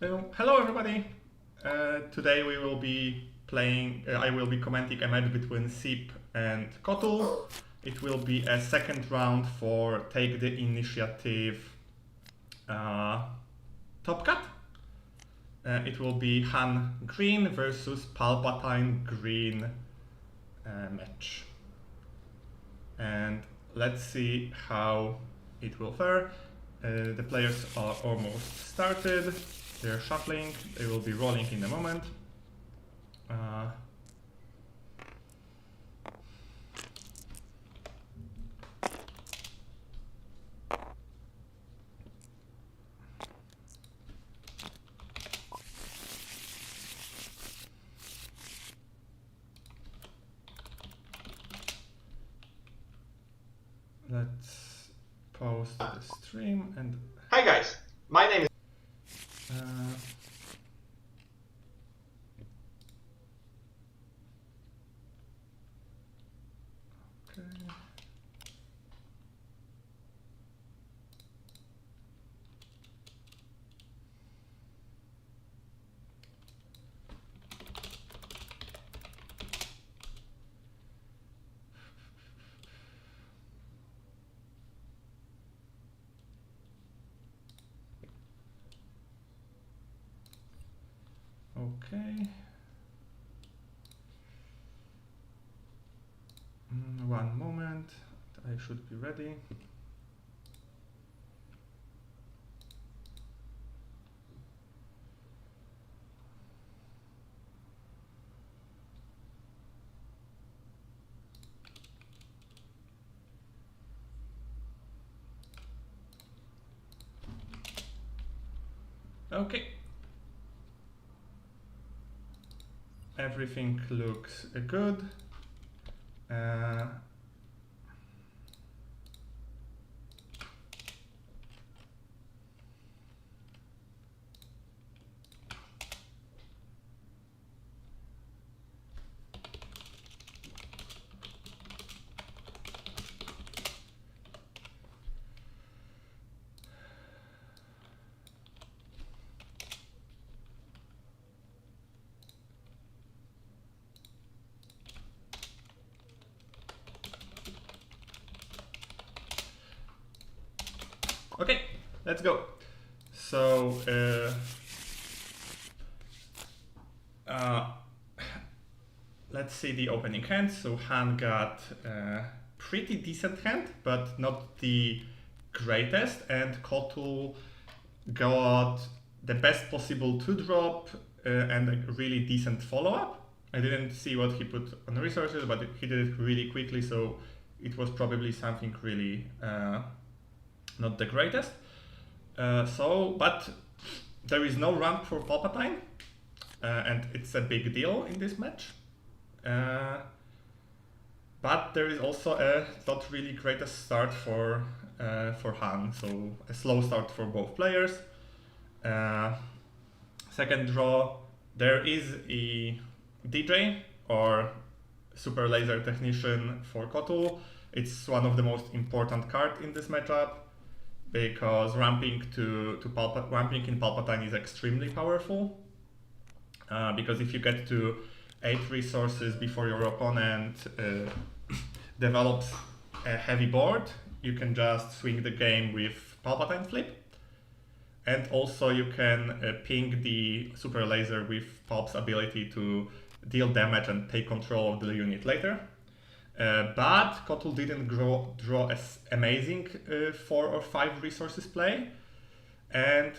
Hello everybody. Today we will be playing, I will be commenting a match between SIP and Kotul. It will be a second round for Take the Initiative Top Cut. It will be Han2ECL versus PalpGreen match. And let's see how it will fare. The players are almost started. They're shuffling. They will be rolling in a moment. Let's pause the stream and. Hi guys, my name is. Okay. Okay. One moment. I should be ready. Okay. Everything looks good. Okay, let's go. So, let's see the opening hand. So Han got a pretty decent hand, but not the greatest, and Kotul got the best possible 2-drop and a really decent follow-up. I didn't see what he put on the resources, but he did it really quickly, so it was probably something really not the greatest. But there is no ramp for Palpatine, and it's a big deal in this match. But there is also a not really greatest start for Han, so a slow start for both players. Second draw, there is a DJ or Super Laser Technician for Kotul. It's one of the most important cards in this matchup because ramping ramping in Palpatine is extremely powerful. Because if you get to 8 resources before your opponent develops a heavy board, you can just swing the game with Palpatine flip. And also you can ping the Super Laser with Palp's ability to deal damage and take control of the unit later. But Kotul didn't draw as amazing 4 or 5 resources play, and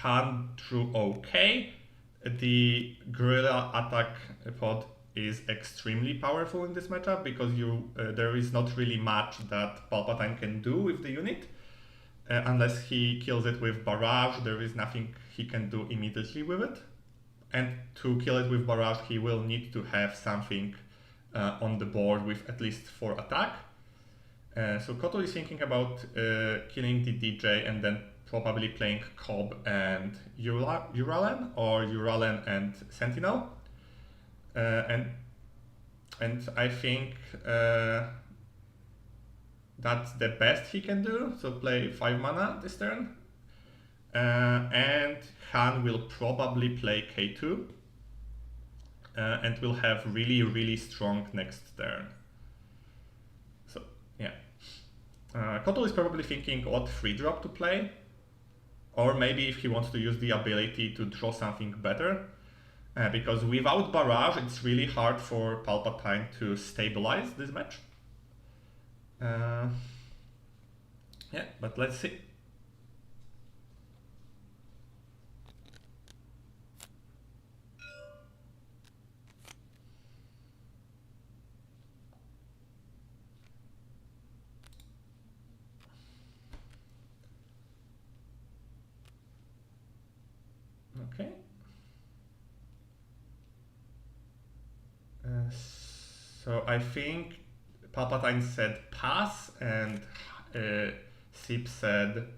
Han drew okay. The Guerrilla Attack pod is extremely powerful in this matchup because there is not really much that Palpatine can do with the unit. Unless he kills it with Barrage, there is nothing he can do immediately with it. And to kill it with Barrage, he will need to have something on the board with at least 4 attack. So Kotul is thinking about killing the DJ and then probably playing Cobb and Uralen, or Uralen and Sentinel. And I think that's the best he can do, so play 5 mana this turn. and Han will probably play K2 and will have really strong next turn. So yeah, Kotul is probably thinking what 3-drop to play, or maybe if he wants to use the ability to draw something better, because without Barrage it's really hard for Palpatine to stabilize this match. Yeah, but let's see. Okay. So I think Palpatine said pass, and Sip said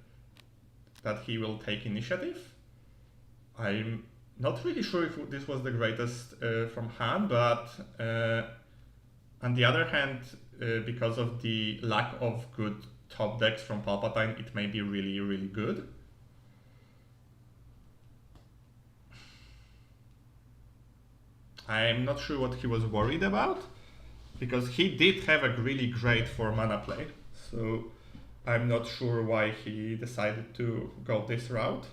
that he will take initiative. I'm not really sure if this was the greatest from Han, but on the other hand, because of the lack of good top decks from Palpatine, it may be really good. I'm not sure what he was worried about, because he did have a really great 4-mana play, so I'm not sure why he decided to go this route.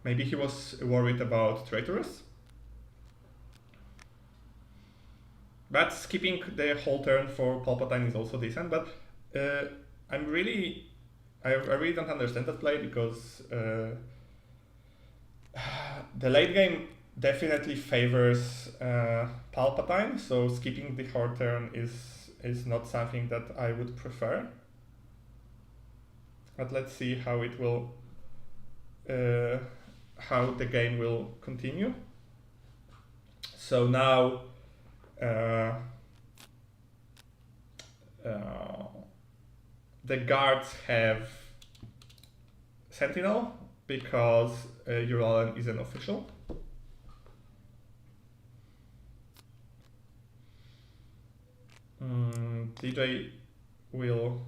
Maybe he was worried about Traitorous? But skipping the whole turn for Palpatine is also decent, but I really don't understand that play, because the late game definitely favors Palpatine, so skipping the whole turn is not something that I would prefer. But let's see how it will, how the game will continue. So now the guards have Sentinel, because Uralan is an official. DJ will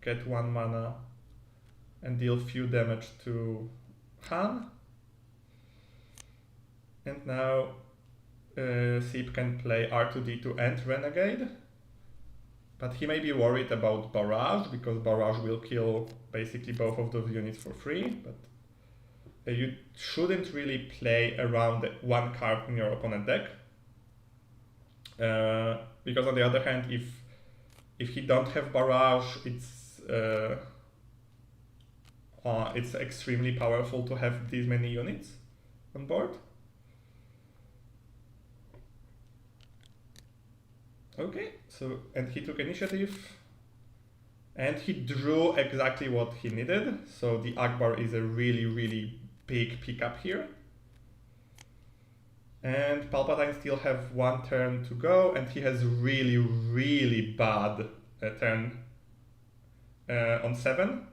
get 1 mana and deal few damage to Han. And now Sip can play R2D2 and Renegade. But he may be worried about Barrage, because Barrage will kill basically both of those units for free. But you shouldn't really play around 1 card in your opponent deck. Because on the other hand, if he don't have Barrage, it's extremely powerful to have these many units on board. Okay, so, and he took initiative, and he drew exactly what he needed, so the Akbar is a really big pickup here. And Palpatine still have 1 turn to go, and he has really bad turn on 7,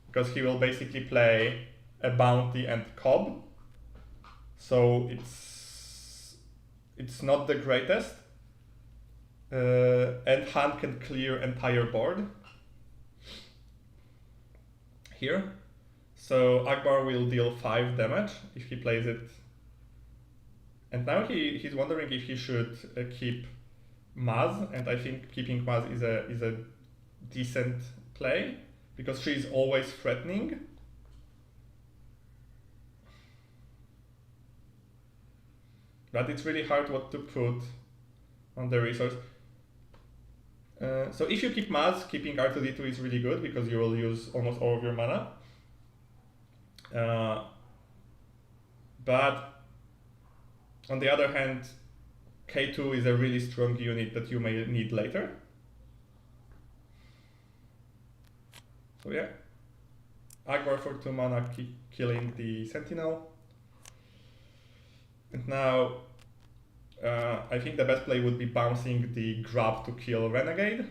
because he will basically play a Bounty and Cobb, so it's not the greatest. And Han can clear entire board here. So Akbar will deal 5 damage if he plays it. And now he's wondering if he should keep Maz, and I think keeping Maz is a decent play, because she is always threatening. But it's really hard what to put on the resource. So if you keep Maz, keeping R2D2 is really good, because you will use almost all of your mana. But on the other hand, K2 is a really strong unit that you may need later. So yeah, Akbar for 2 mana, killing the Sentinel. And now I think the best play would be bouncing the grab to kill Renegade.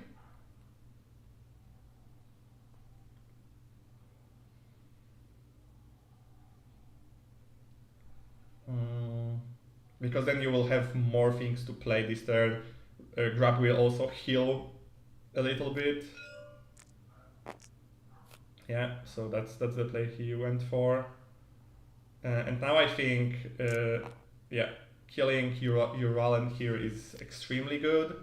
Because then you will have more things to play this turn. Grab will also heal a little bit. Yeah, so that's the play he went for. And now I think, yeah, killing Uralen here is extremely good.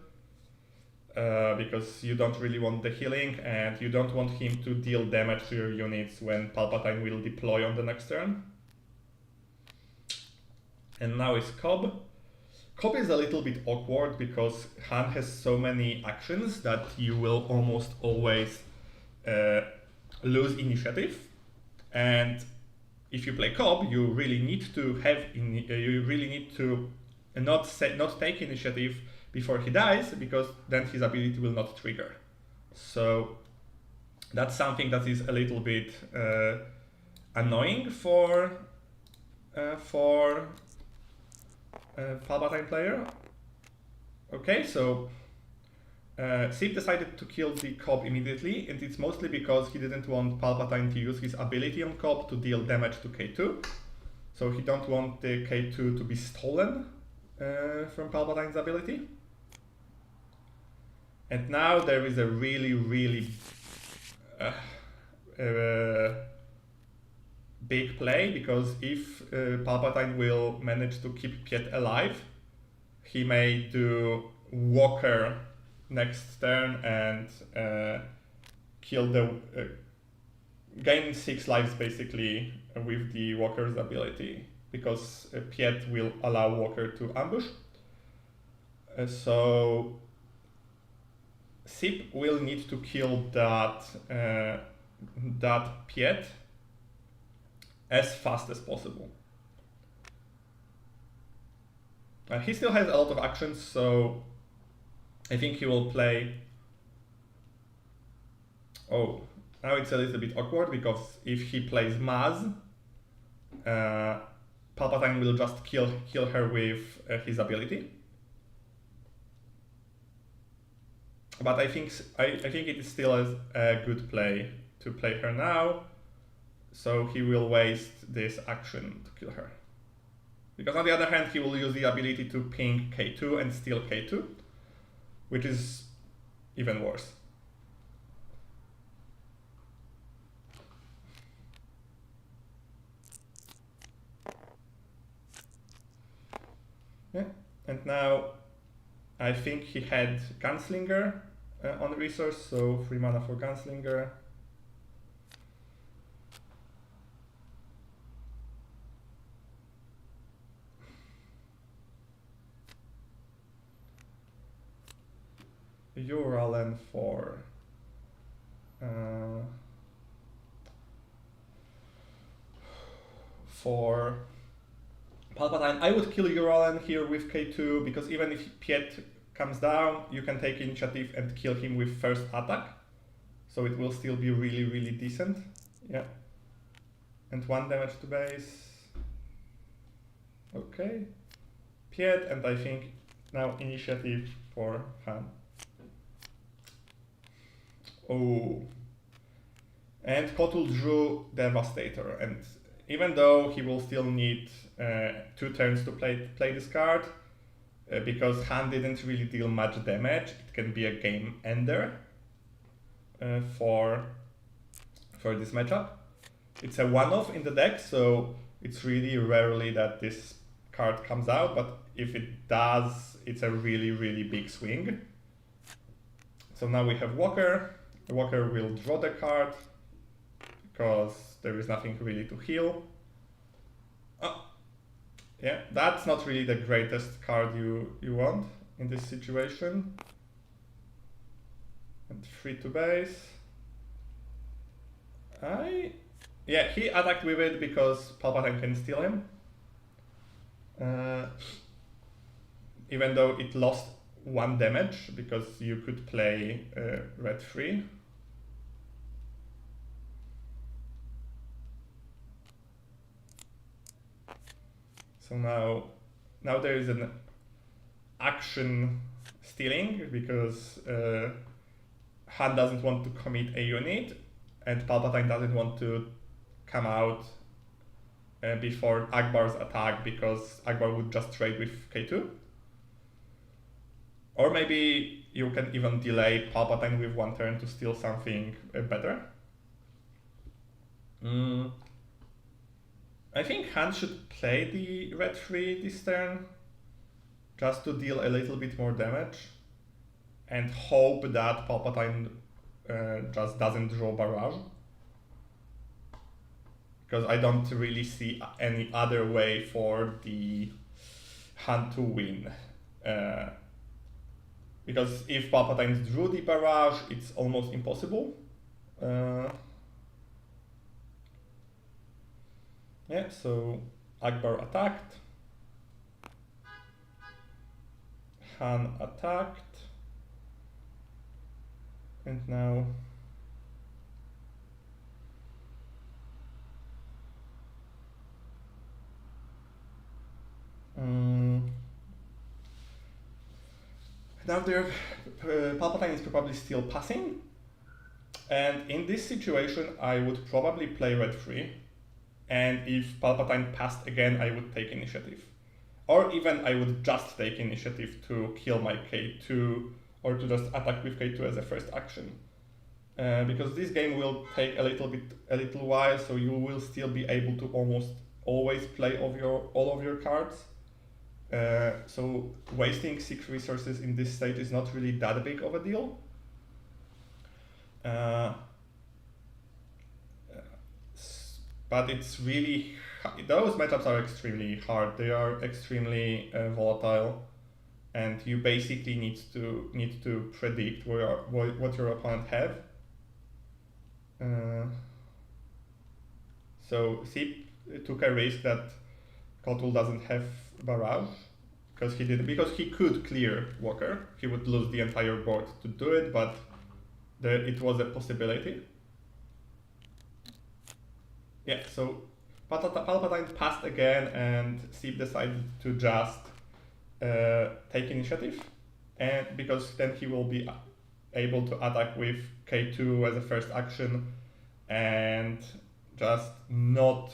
Because you don't really want the healing and you don't want him to deal damage to your units when Palpatine will deploy on the next turn. And now is Cobb. Cobb is a little bit awkward because Han has so many actions that you will almost always lose initiative. And if you play Cobb, you really need to not take initiative before he dies, because then his ability will not trigger. So that's something that is a little bit annoying for Palpatine player. Okay, so Sip decided to kill the Cobb immediately, and it's mostly because he didn't want Palpatine to use his ability on Cobb to deal damage to K2. So he don't want the K2 to be stolen from Palpatine's ability. And now there is a really big play, because if Palpatine will manage to keep Piet alive, he may do Walker next turn and kill the gain 6 lives basically with the Walker's ability, because Piet will allow Walker to ambush. So Sip will need to kill that Piet as fast as possible. He still has a lot of actions, so I think he will play... Oh, now it's a little bit awkward, because if he plays Maz, Palpatine will just kill her with his ability. But I think it is still a good play to play her now, so he will waste this action to kill her. Because on the other hand, he will use the ability to ping K2 and steal K2, which is even worse. Yeah, and now I think he had Gunslinger on the resource, so 3 mana for Gunslinger. Uralen for Palpatine. I would kill Uralen here with K2, because even if Piet comes down, you can take initiative and kill him with first attack. So it will still be really decent. Yeah. And 1 damage to base. Okay. Piet, and I think now initiative for Han. Oh. And Kotul drew Devastator, and even though he will still need 2 turns to play this card, because Han didn't really deal much damage, it can be a game ender for this matchup. It's a one-off in the deck, so it's really rarely that this card comes out, but if it does, it's a really big swing. So now we have Walker. Walker will draw the card, because there is nothing really to heal. Oh, yeah, that's not really the greatest card you want in this situation. And 3 to base. Yeah, he attacked with it because Palpatine can steal him. Even though it lost 1 damage, because you could play red 3. So now there is an action stealing, because Han doesn't want to commit a unit, and Palpatine doesn't want to come out before Akbar's attack, because Akbar would just trade with K2. Or maybe you can even delay Palpatine with 1 turn to steal something better. I think Han should play the red 3 this turn, just to deal a little bit more damage, and hope that Palpatine just doesn't draw Barrage. Because I don't really see any other way for the Han to win. Because if Palpatine drew the Barrage, it's almost impossible. Yeah, so Akbar attacked. Han attacked. And now Palpatine is probably still passing, and in this situation I would probably play red 3, and if Palpatine passed again I would take initiative. Or even I would just take initiative to kill my K2, or to just attack with K2 as a first action. Because this game will take a little while, so you will still be able to almost always play all of your cards. So wasting 6 resources in this stage is not really that big of a deal. But it's really, those matchups are extremely hard. They are extremely volatile, and you basically need to predict what your opponent have. So Sip took a risk that Kotul doesn't have Barrage, because he could clear Walker. He would lose the entire board to do it, but it was a possibility. Yeah, so Palpatine passed again, and Sip decided to just take initiative, and because then he will be able to attack with K2 as a first action, and just not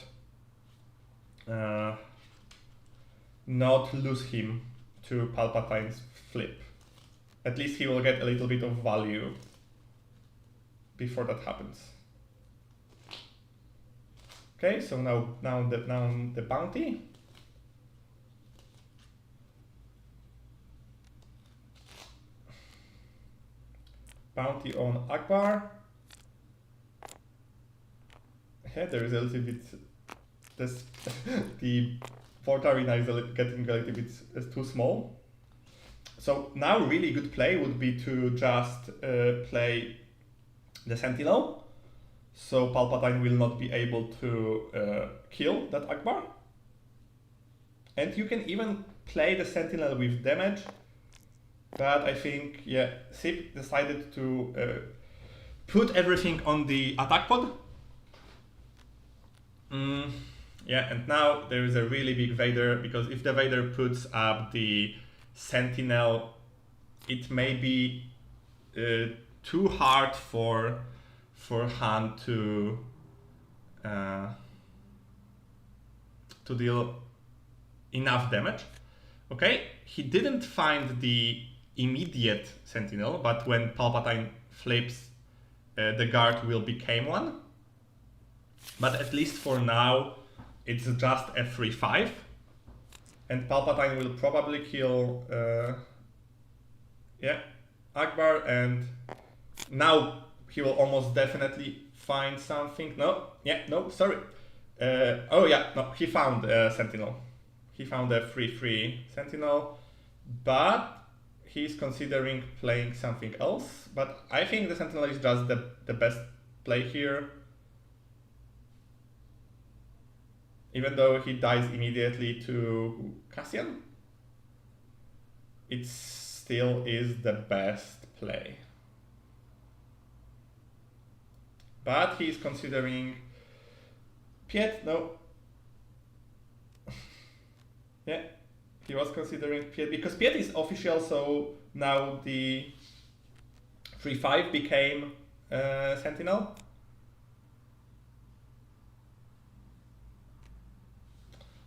lose him to Palpatine's flip. At least he will get a little bit of value before that happens. Okay, so now the bounty. Bounty on Akbar. Yeah, there is a little bit. The Fort Arena is getting a little bit too small. So now really good play would be to just play the Sentinel. So Palpatine will not be able to kill that Akbar. And you can even play the Sentinel with damage. But I think, yeah, Sip decided to put everything on the attack pod. Yeah, and now there is a really big Vader, because if the Vader puts up the Sentinel, it may be too hard for Han to deal enough damage. Okay, he didn't find the immediate Sentinel, but when Palpatine flips, the guard will become one. But at least for now, it's just a 3/5, and Palpatine will probably kill Akbar, and now he will almost definitely find something. He found a Sentinel. He found a 3/3 Sentinel, but he's considering playing something else. But I think the Sentinel is just the best play here. Even though he dies immediately to Cassian, it still is the best play. But he's considering Piet, no. Yeah, he was considering Piet, because Piet is official, so now the 3/5 became Sentinel.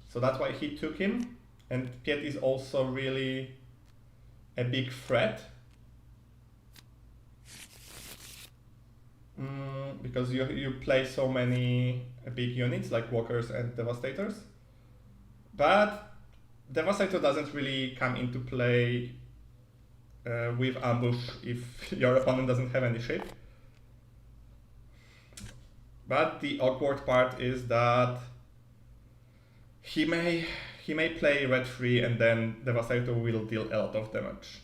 So that's why he took him, and Piet is also really a big threat. because you play so many big units like walkers and devastators. But Devastator doesn't really come into play with ambush if your opponent doesn't have any ship. But the awkward part is that he may play red 3 and then Devastator will deal a lot of damage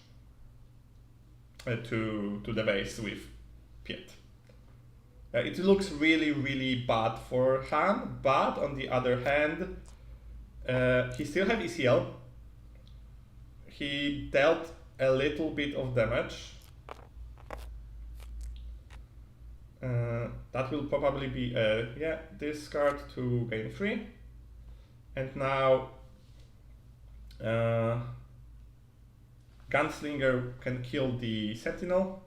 to the base with Piet. It looks really bad for Han, but on the other hand, he still has ECL. He dealt a little bit of damage. That will probably be a discard to gain 3. And now Gunslinger can kill the Sentinel.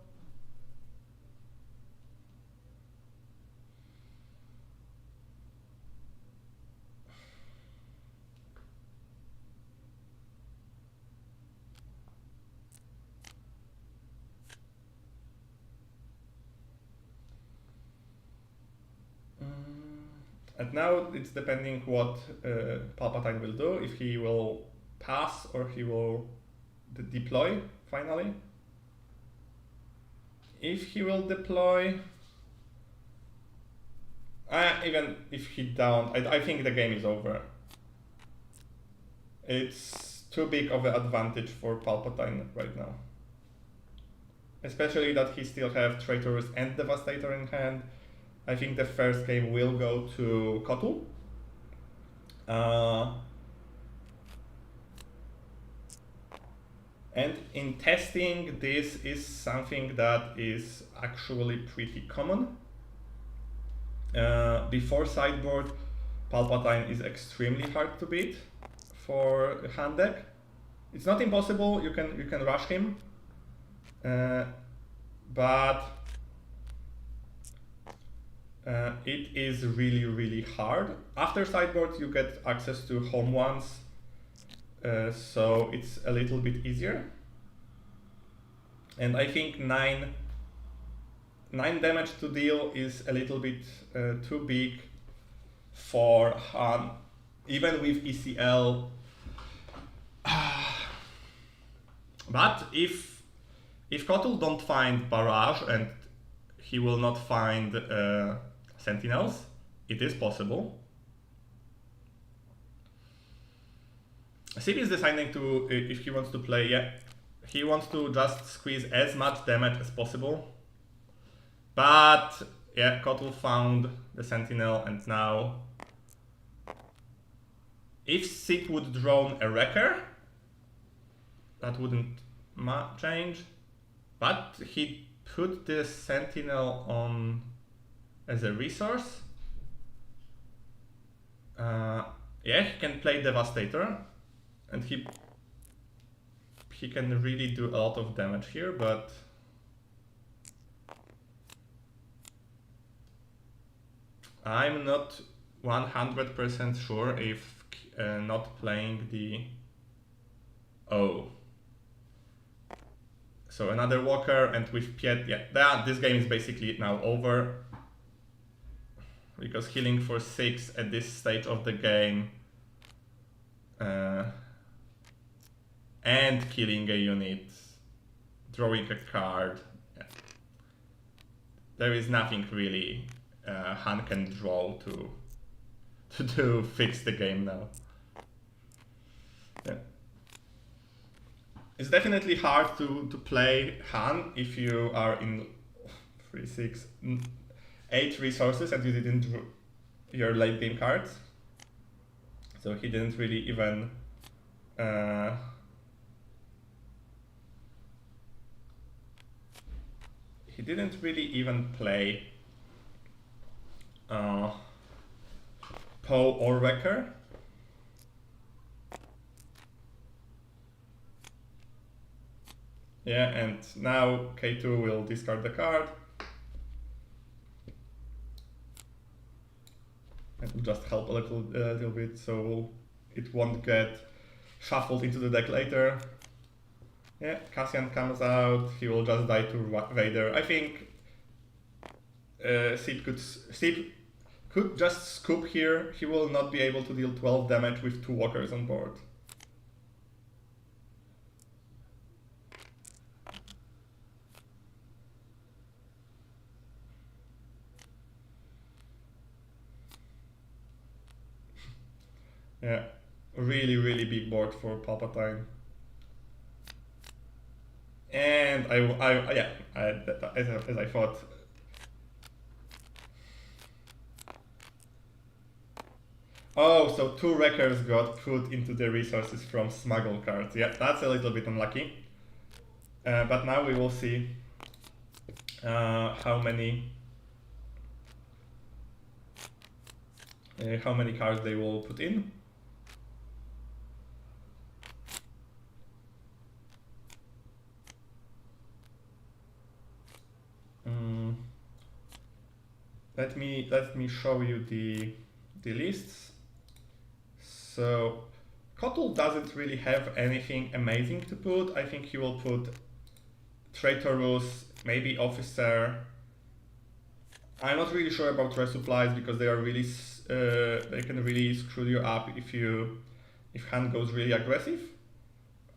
And now it's depending what Palpatine will do, if he will pass or he will deploy finally. If he will deploy, even if he don't, I think the game is over. It's too big of an advantage for Palpatine right now. Especially that he still have Traitors and Devastator in hand. I think the first game will go to Kotul. And in testing, this is something that is actually pretty common. Before sideboard, Palpatine is extremely hard to beat for a hand deck. It's not impossible, you can rush him, but it is really hard. After sideboard you get access to home ones, so it's a little bit easier. And I think 9 damage to deal is a little bit too big for Han, even with ECL. But if Kotul don't find Barrage and he will not find Sentinels, it is possible. Sip is deciding to, if he wants to play, he wants to just squeeze as much damage as possible. But Kotul found the Sentinel, and now if Sip would drone a Wrecker, that wouldn't change. But he put the Sentinel on as a resource. He can play Devastator, and he can really do a lot of damage here, but I'm not 100% sure if not playing the So another walker, and with Piet, this game is basically now over. Because healing for 6 at this stage of the game and killing a unit, drawing a card, there is nothing really Han can draw to fix the game now. It's definitely hard to play Han if you are in 3, 6, 8 resources and you didn't draw your late game cards. So he didn't really even play Poe or Wrecker. And now K2 will discard the card. It will just help a little bit, so it won't get shuffled into the deck later. Cassian comes out, he will just die to Vader. I think Sip could just scoop here. He will not be able to deal 12 damage with 2 walkers on board. Yeah, really big board for Palpatine. And as I thought. Oh, so 2 wreckers got put into the resources from smuggle cards. Yeah, that's a little bit unlucky. But now we will see how many cards they will put in. Let me show you the lists. So Kotul doesn't really have anything amazing to put. I think he will put Traitorous, maybe Officer. I'm not really sure about resupplies because they are really they can really screw you up if Han goes really aggressive.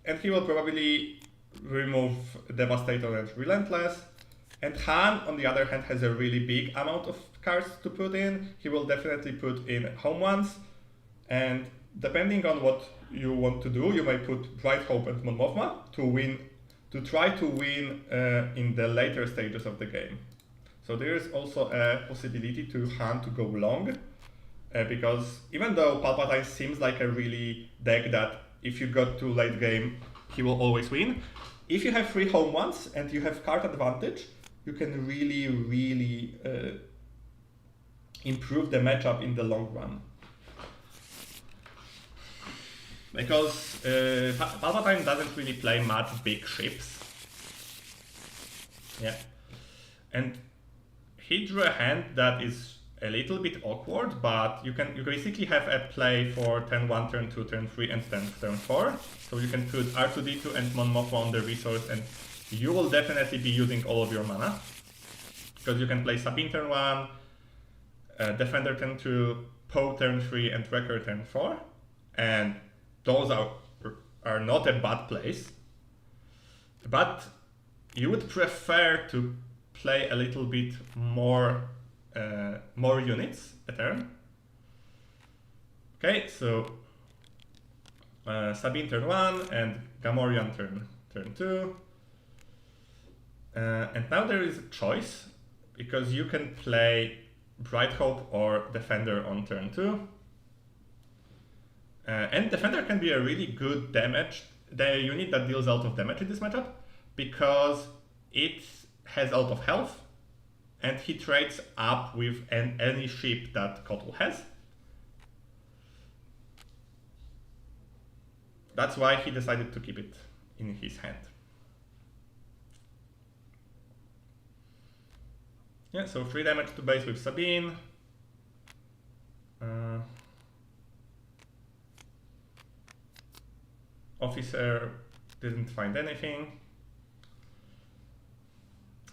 And he will probably remove Devastator and Relentless. And Han, on the other hand, has a really big amount of cards to put in. He will definitely put in home ones. And depending on what you want to do, you may put Bright Hope and Mon Mothma to try to win in the later stages of the game. So there is also a possibility to Han to go long, because even though Palpatine seems like a really deck that if you got to late game, he will always win. If you have 3 home ones and you have card advantage, you can really improve the matchup in the long run. Because Palpatine doesn't really play much big ships. Yeah. And he drew a hand that is a little bit awkward, but you basically have a play for turn 1, turn 2, turn 3, and then turn 4. So you can put R2-D2 and Mon Mothma on the resource, and you will definitely be using all of your mana. Because you can play Sabine turn 1, Defender turn 2, Poe turn 3, and Wrecker turn 4. And those are not a bad plays. But you would prefer to play a little bit more units a turn. Okay, so Sabine turn 1 and Gamorrean turn 2. And now there is a choice, because you can play Bright Hope or Defender on turn 2. And Defender can be a really good the unit that deals a lot of damage in this matchup, because it has a lot of health, and he trades up with any ship that Kotul has. That's why he decided to keep it in his hand. Yeah, so 3 damage to base with Sabine. Officer didn't find anything.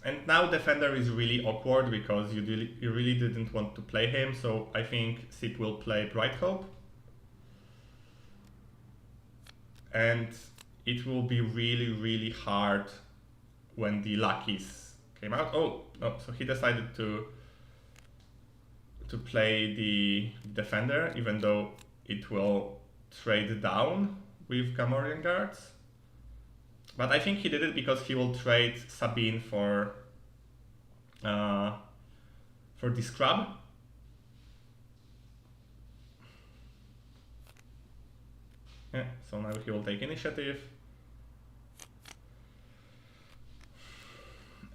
And now Defender is really awkward because you really didn't want to play him, so I think Sip will play Bright Hope. And it will be really hard when the Luckies came out. Oh, no, so he decided to play the Defender, even though it will trade down with Gamorrean guards. But I think he did it because he will trade Sabine for the scrub. Yeah, so now he will take initiative.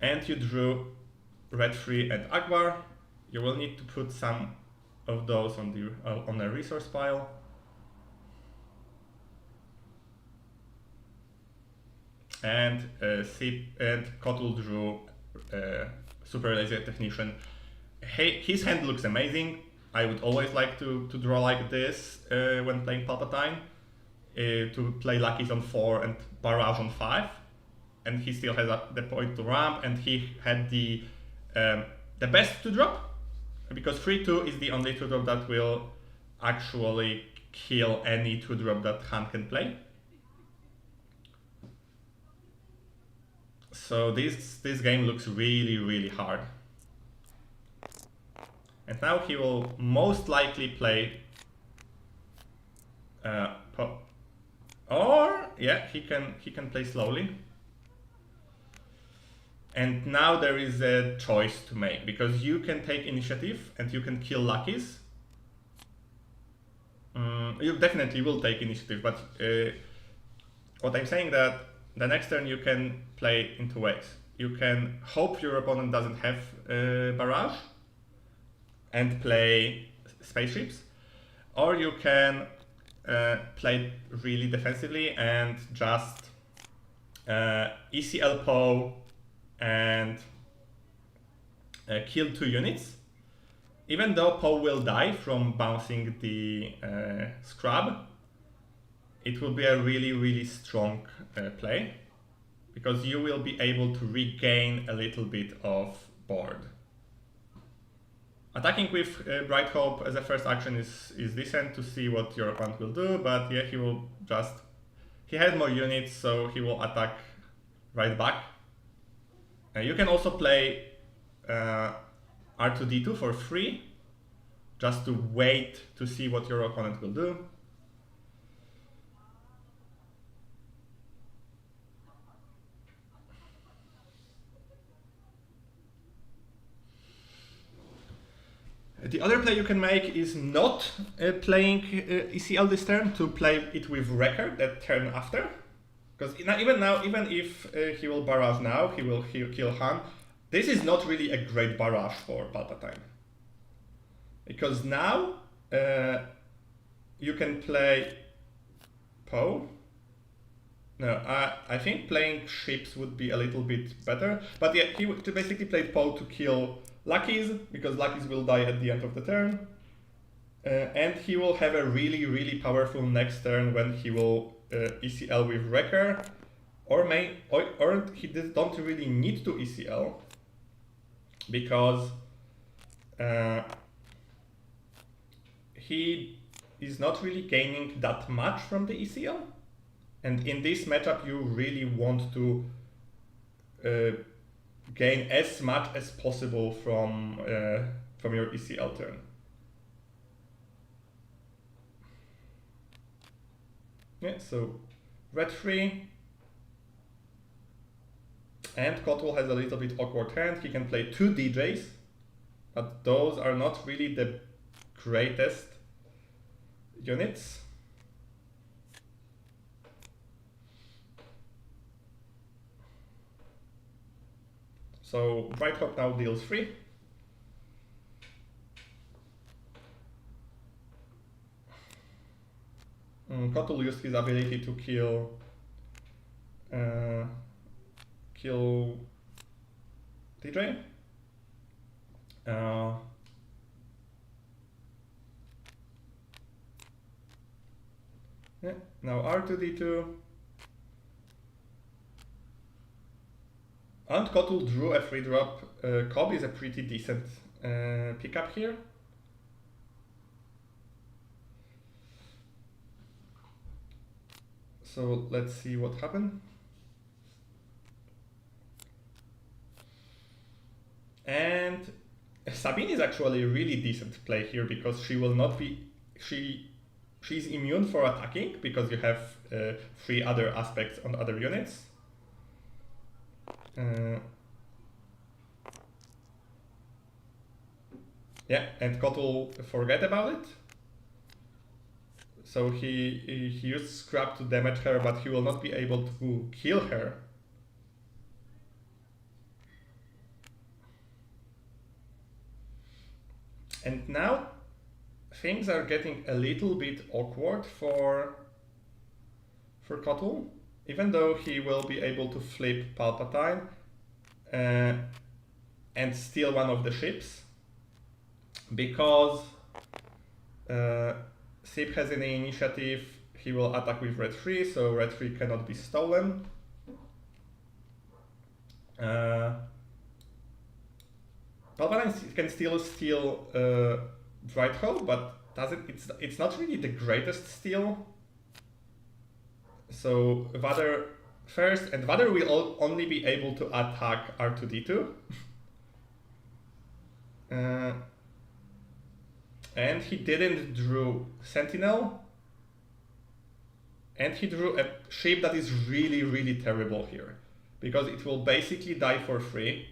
And you drew Red 3 and Akbar. You will need to put some of those on a resource pile. And Sip and Kotul drew Super Laser Technician. His hand looks amazing. I would always like to draw like this when playing Palpatine. To play Luckies on 4 and Barrage on 5. And he still has the point to ramp, and he had the the best 2-drop, because 3-2 is the only 2-drop that will actually kill any 2-drop that Han can play. So this game looks really, really hard. And now he will most likely play or yeah, he can play slowly. And now there is a choice to make, because you can take initiative and you can kill Luckies. You definitely will take initiative, but what I'm saying that the next turn you can play in two ways. You can hope your opponent doesn't have barrage and play spaceships, or you can play really defensively and just ECL PO and kill 2 units. Even though PO will die from bouncing the scrub, it will be a really, really strong play, because you will be able to regain a little bit of board. Attacking with Bright Hope as a first action is decent to see what your opponent will do, but yeah, he has more units, so he will attack right back. You can also play R2D2 for free, just to wait to see what your opponent will do. The other play you can make is not playing ECL this turn, to play it with Wrecker that turn after. Because even if he will barrage now, he will kill Han. This is not really a great barrage for Palpatine. Because now you can play Poe. No, I think playing ships would be a little bit better. But yeah, he basically played Poe to kill Luckies, because Luckies will die at the end of the turn. And he will have a really, really powerful next turn when he will ECL with Wrecker, or he don't really need to ECL, because he is not really gaining that much from the ECL, and in this matchup you really want to gain as much as possible from your ECL turn. Yeah, so red 3, and Kotul has a little bit awkward hand. He can play 2 DJs, but those are not really the greatest units. So Bright Hope now deals 3. Kotul used his ability to kill DJ. Yeah, now R2D2. And Kotul drew a 3-drop. Cobb is a pretty decent pickup here. So let's see what happened. And Sabine is actually a really decent play here, because she will not be... She's immune for attacking, because you have 3 other aspects on other units. Yeah, and Kotul forget about it. So he used Scrap to damage her, but he will not be able to kill her. And now things are getting a little bit awkward for Kotul, even though he will be able to flip Palpatine and steal one of the ships, because Sip has any initiative. He will attack with red 3, so red 3 cannot be stolen. Palpatine can still steal Bright Hope, but it's not really the greatest steal. So Vader first, and Vader will only be able to attack R2-D2. And he didn't draw Sentinel. And he drew a ship that is really, really terrible here, because it will basically die for free.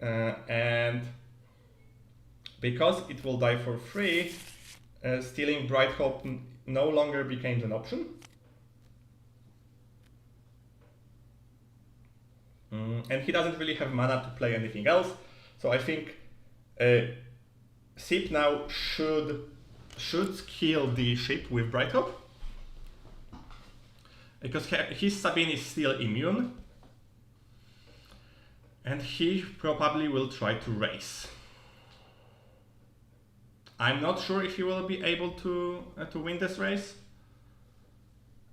And because it will die for free, stealing Bright Hope no longer became an option. And he doesn't really have mana to play anything else. So I think Sip now should kill the ship with Bright Hope, because his Sabine is still immune, and he probably will try to race. I'm not sure if he will be able to win this race,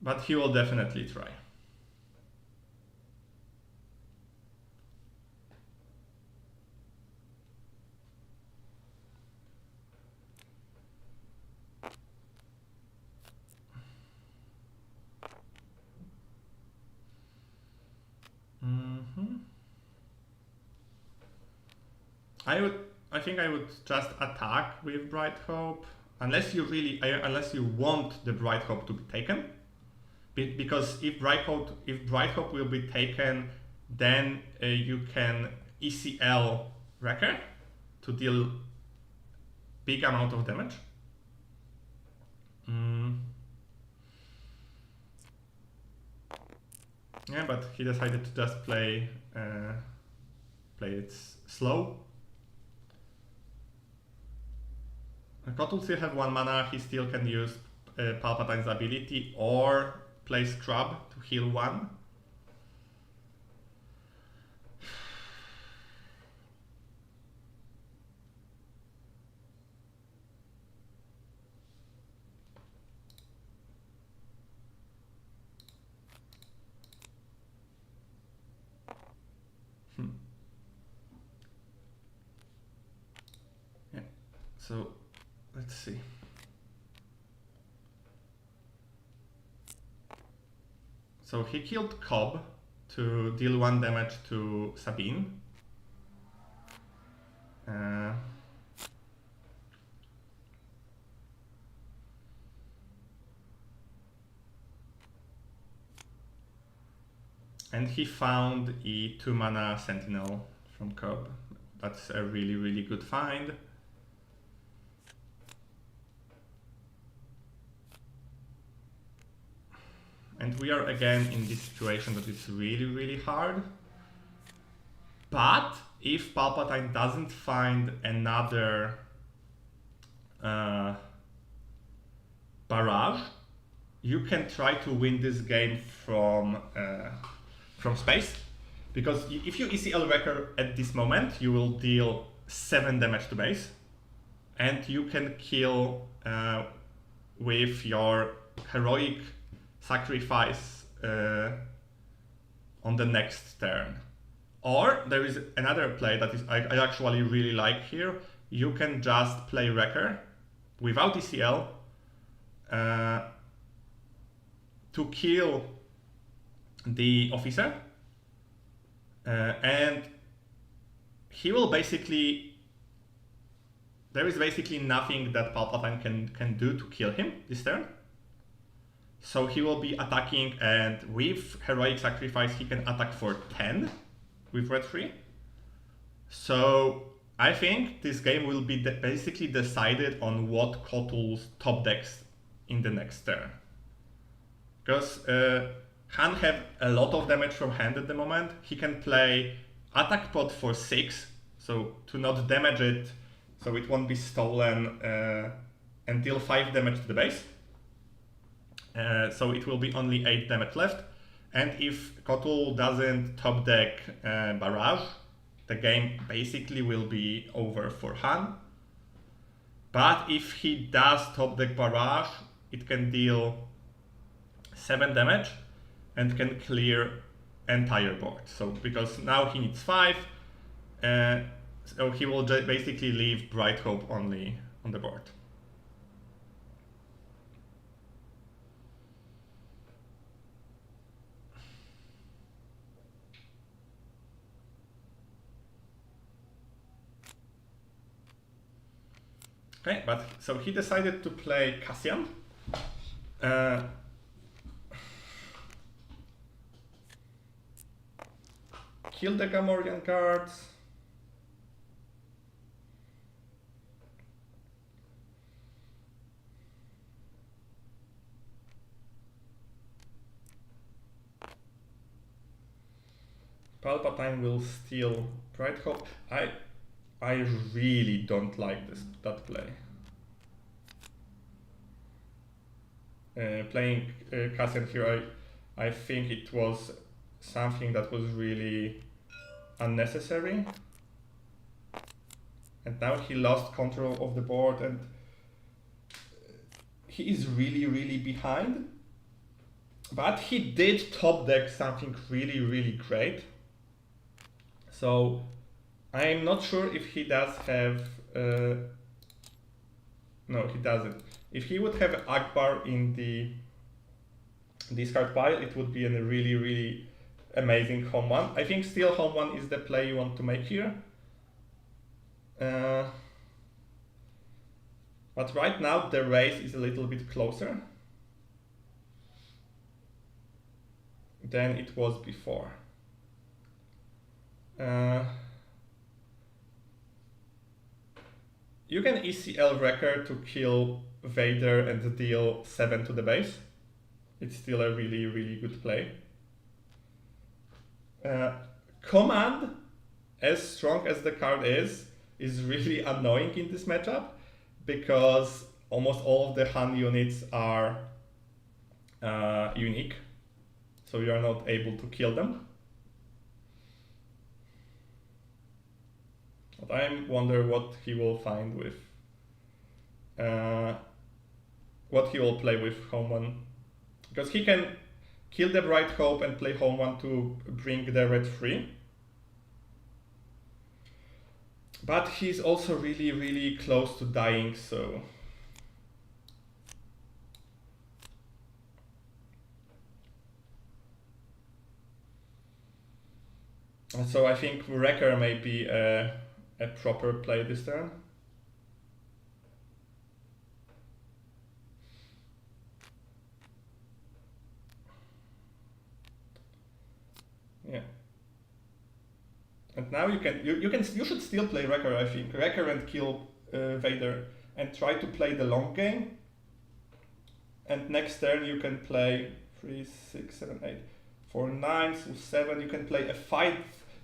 but he will definitely try. I think I would just attack with Bright Hope, unless you want the Bright Hope to be taken, because if Bright Hope will be taken, then you can ECL Wrecker to deal big amount of damage. Yeah, but he decided to just play it slow. Kotul still have 1 mana, he still can use Palpatine's ability or play Scrub to heal 1. Yeah, so let's see. So he killed Cobb to deal 1 damage to Sabine. And he found a 2 mana Sentinel from Cobb. That's a really, really good find. And we are again in this situation that is really, really hard. But if Palpatine doesn't find another barrage, you can try to win this game from space. Because if you ECL Wrecker at this moment, you will deal 7 damage to base. And you can kill with your heroic sacrifice on the next turn. Or there is another play that I actually really like here. You can just play Wrecker without ECL to kill the officer, and he will basically, there is basically nothing that Palpatine can do to kill him this turn. So he will be attacking, and with Heroic Sacrifice he can attack for 10 with red 3. So I think this game will be basically decided on what Kotul's top decks in the next turn. Because Han have a lot of damage from hand at the moment. He can play attack pod for 6, so to not damage it, so it won't be stolen, and deal 5 damage to the base. So it will be only 8 damage left. And if Kotul doesn't top deck Barrage, the game basically will be over for Han. But if he does top deck Barrage, it can deal 7 damage and can clear entire board. So because now he needs 5, So he will basically leave Bright Hope only on the board. Okay, but so he decided to play Cassian. Kill the Gamorrean cards. Palpatine will steal Bright Hope. I really don't like that play. Playing Cassian here, I think it was something that was really unnecessary. And now he lost control of the board and he is really behind. But he did top deck something really great. So I'm not sure if he does have... no, he doesn't. If he would have Akbar in the discard pile, it would be a really amazing home one. I think still home one is the play you want to make here. But right now the race is a little bit closer than it was before. You can ECL Wrecker to kill Vader and deal 7 to the base. It's still a really good play. Command, as strong as the card is really annoying in this matchup because almost all of the Han units are unique, so you are not able to kill them. But I wonder what he will find with, what he will play with home one, because he can kill the Bright Hope and play home one to bring the red free. But he's also really close to dying, so I think Wrecker may be a proper play this turn. Yeah. And now you should still play Wrecker, I think. Wrecker and kill Vader and try to play the long game. And next turn you can play 3, 6, 7, 8, 4, 9, so 7. You can play a 5.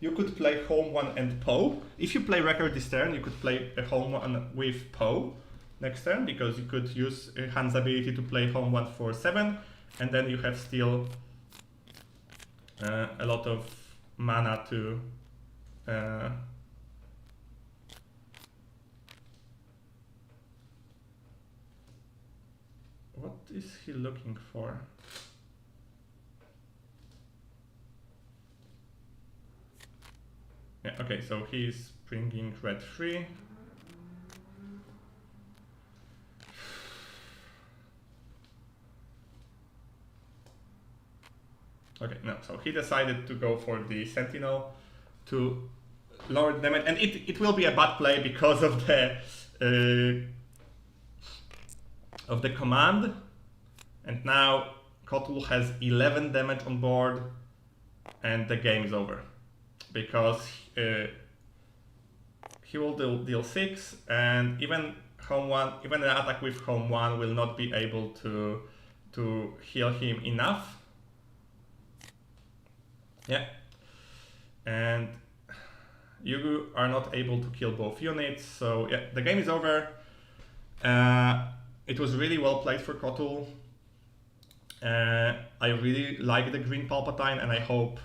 You could play home one and Poe. If you play Wrecker this turn, you could play a home one with Poe next turn, because you could use Han's ability to play home one for 7, and then you have still a lot of mana to what is he looking for? Yeah, okay, so he's bringing red 3. Okay, no, so he decided to go for the Sentinel to lower the damage, and it will be a bad play because of the command. And now Kotul has 11 damage on board, and the game is over because he will deal 6, and even an attack with home 1 will not be able to heal him enough. Yeah, and you are not able to kill both units, so yeah, the game is over. It was really well played for Kotul. I really like the green Palpatine, and I hope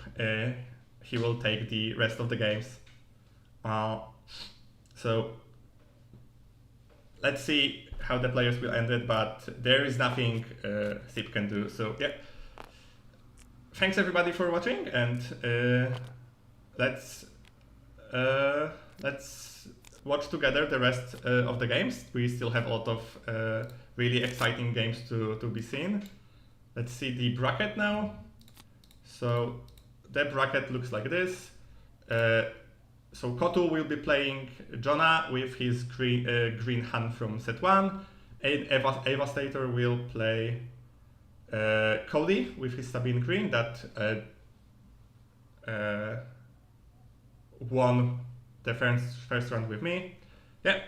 he will take the rest of the games. So let's see how the players will end it, but there is nothing Sip can do. So yeah, thanks everybody for watching, and let's let's watch together the rest of the games. We still have a lot of really exciting games to be seen. Let's see the bracket now. So the bracket looks like this. So Kotul will be playing Jonah with his green Han from set 1. Avastator will play Cody with his Sabine green that won the first round with me. Yeah,